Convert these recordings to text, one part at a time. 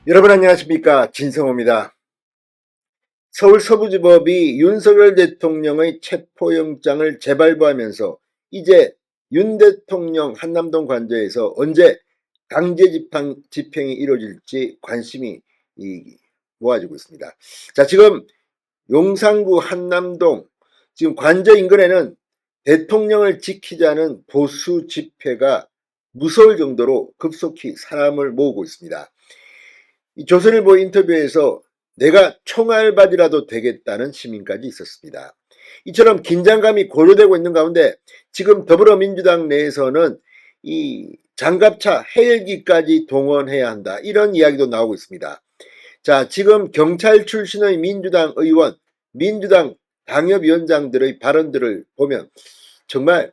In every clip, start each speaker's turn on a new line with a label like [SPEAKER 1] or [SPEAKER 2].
[SPEAKER 1] 여러분 안녕하십니까, 진성호입니다. 서울 서부지법이 윤석열 대통령의 체포영장을 재발부하면서 이제 윤 대통령 한남동 관저에서 언제 강제 집행이 이루어질지 관심이 모아지고 있습니다. 자, 지금 용산구 한남동 지금 관저 인근에는 대통령을 지키자는 보수 집회가 무서울 정도로 급속히 사람을 모으고 있습니다. 조선일보 인터뷰에서 내가 총알받이라도 되겠다는 시민까지 있었습니다. 이처럼 긴장감이 고조되고 있는 가운데 지금 더불어민주당 내에서는 이 장갑차 헬기까지 동원해야 한다, 이런 이야기도 나오고 있습니다. 자, 지금 경찰 출신의 민주당 의원, 민주당 당협위원장들의 발언들을 보면 정말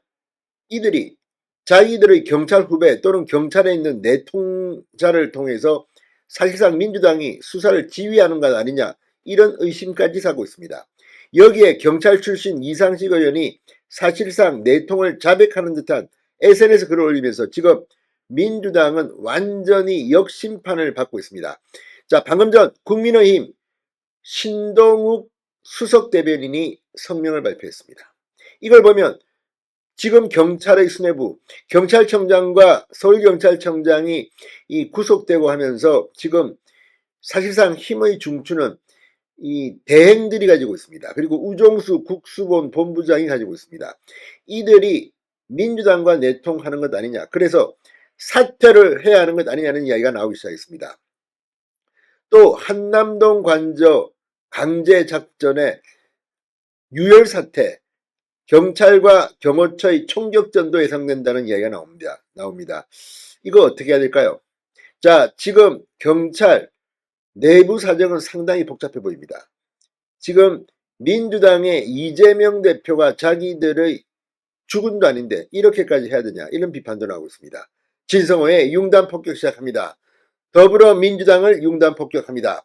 [SPEAKER 1] 이들이 자기들의 경찰 후배 또는 경찰에 있는 내통자를 통해서 사실상 민주당이 수사를 지휘하는 것 아니냐, 이런 의심까지 사고 있습니다. 여기에 경찰 출신 이상식 의원이 사실상 내통을 자백하는 듯한 SNS 글을 올리면서 지금 민주당은 완전히 역심판을 받고 있습니다. 자, 방금 전 국민의힘 신동욱 수석 대변인이 성명을 발표했습니다. 이걸 보면 지금 경찰의 수뇌부, 경찰청장과 서울경찰청장이 구속되고 하면서 지금 사실상 힘의 중추는 이 대행들이 가지고 있습니다. 그리고 우종수 국수본 본부장이 가지고 있습니다. 이들이 민주당과 내통하는 것 아니냐, 그래서 사퇴를 해야 하는 것 아니냐는 이야기가 나오기 시작했습니다. 또 한남동 관저 강제 작전의 유혈 사태, 경찰과 경호처의 총격전도 예상된다는 이야기가 나옵니다. 이거 어떻게 해야 될까요? 자, 지금 경찰 내부 사정은 상당히 복잡해 보입니다. 지금 민주당의 이재명 대표가 자기들의 주군도 아닌데 이렇게까지 해야 되냐, 이런 비판도 나오고 있습니다. 진성호의 융단 폭격 시작합니다. 더불어민주당을 융단 폭격합니다.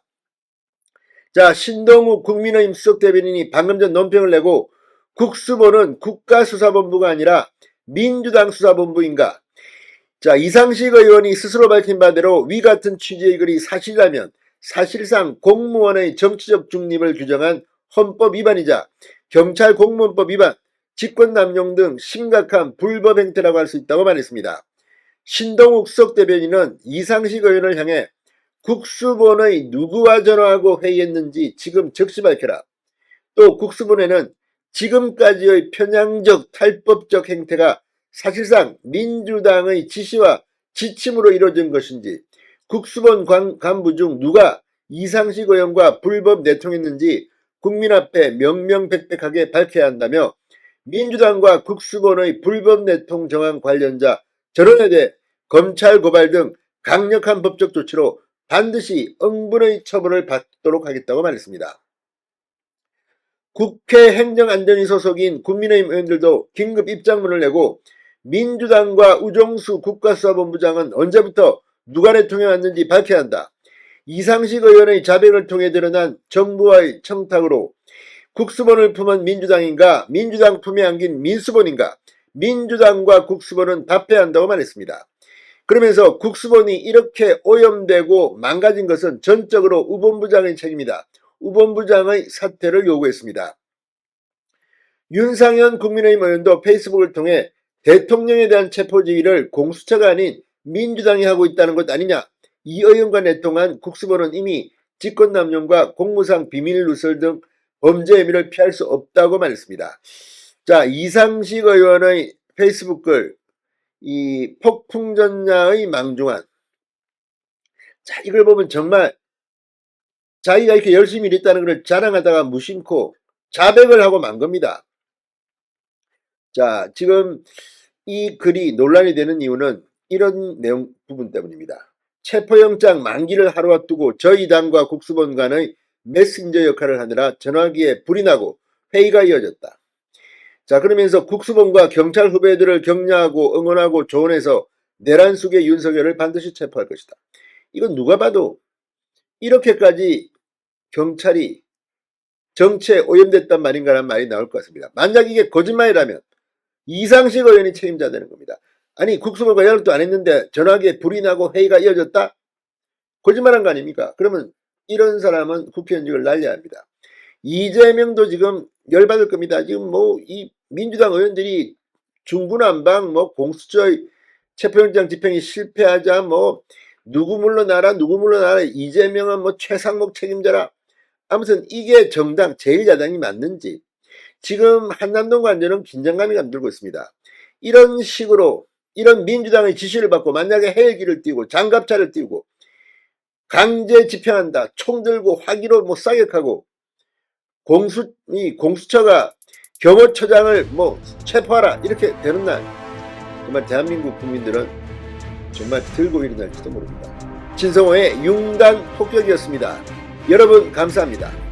[SPEAKER 1] 자, 신동욱 국민의힘 수석 대변인이 방금 전 논평을 내고 국수본은 국가수사본부가 아니라 민주당 수사본부인가? 자, 이상식 의원이 스스로 밝힌 바대로 위 같은 취지의 글이 사실이라면 사실상 공무원의 정치적 중립을 규정한 헌법 위반이자 경찰 공무원법 위반, 직권남용 등 심각한 불법 행태라고 할 수 있다고 말했습니다. 신동욱 수석 대변인은 이상식 의원을 향해 국수본의 누구와 전화하고 회의했는지 지금 즉시 밝혀라. 또 국수본에는 지금까지의 편향적 탈법적 행태가 사실상 민주당의 지시와 지침으로 이루어진 것인지, 국수본 간부 중 누가 이상식 의원과 불법 내통했는지 국민 앞에 명명백백하게 밝혀야 한다며 민주당과 국수본의 불법 내통 정황 관련자 전원에 대해 검찰 고발 등 강력한 법적 조치로 반드시 응분의 처벌을 받도록 하겠다고 말했습니다. 국회 행정안전위 소속인 국민의힘 의원들도 긴급 입장문을 내고 민주당과 우종수 국가수사본부장은 언제부터 누가 내통해왔는지 밝혀야 한다. 이상식 의원의 자백을 통해 드러난 정부와의 청탁으로 국수본을 품은 민주당인가, 민주당 품에 안긴 민수본인가, 민주당과 국수본은 답해야 한다고 말했습니다. 그러면서 국수본이 이렇게 오염되고 망가진 것은 전적으로 우본부장의 책임이다. 우본부장의 사퇴를 요구했습니다. 윤상현 국민의힘 의원도 페이스북을 통해 대통령에 대한 체포지휘를 공수처가 아닌 민주당이 하고 있다는 것 아니냐, 이 의원과 내통한 국수본은 이미 직권남용과 공무상 비밀 누설 등 범죄 혐의를 피할 수 없다고 말했습니다. 자, 이상식 의원의 페이스북 글, 이 폭풍전야의 망중한, 자, 이걸 보면 정말 자기가 이렇게 열심히 일했다는 걸 자랑하다가 무심코 자백을 하고 만 겁니다. 자, 지금 이 글이 논란이 되는 이유는 이런 내용 부분 때문입니다. 체포영장 만기를 하루 앞두고 저희 당과 국수본 간의 메신저 역할을 하느라 전화기에 불이 나고 회의가 이어졌다. 자, 그러면서 국수본과 경찰 후배들을 격려하고 응원하고 조언해서 내란 속의 윤석열을 반드시 체포할 것이다. 이건 누가 봐도 이렇게까지 경찰이 정치에 오염됐단 말인가라는 말이 나올 것 같습니다. 만약 이게 거짓말이라면 이상식 의원이 책임져야 되는 겁니다. 아니, 국수본과 연락도 안 했는데 전화기에 불이 나고 회의가 이어졌다? 거짓말한 거 아닙니까? 그러면 이런 사람은 국회의원직을 날려야 합니다. 이재명도 지금 열받을 겁니다. 지금 뭐 이 민주당 의원들이 중구난방 뭐 공수처 체포영장 집행이 실패하자 뭐 누구 물러나라 이재명은 뭐 최상목 책임자라. 아무튼 이게 정당 제1야당이 맞는지 지금 한남동 관저는 긴장감이 감돌고 있습니다. 이런 식으로 이런 민주당의 지시를 받고 만약에 헬기를 띄우고 장갑차를 띄우고 강제 집행한다. 총 들고 화기로 뭐 사격하고 공수처가 경호처장을 뭐 체포하라 이렇게 되는 날 정말 대한민국 국민들은 정말 들고 일어날지도 모릅니다. 진성호의 융단 폭격이었습니다. 여러분 감사합니다.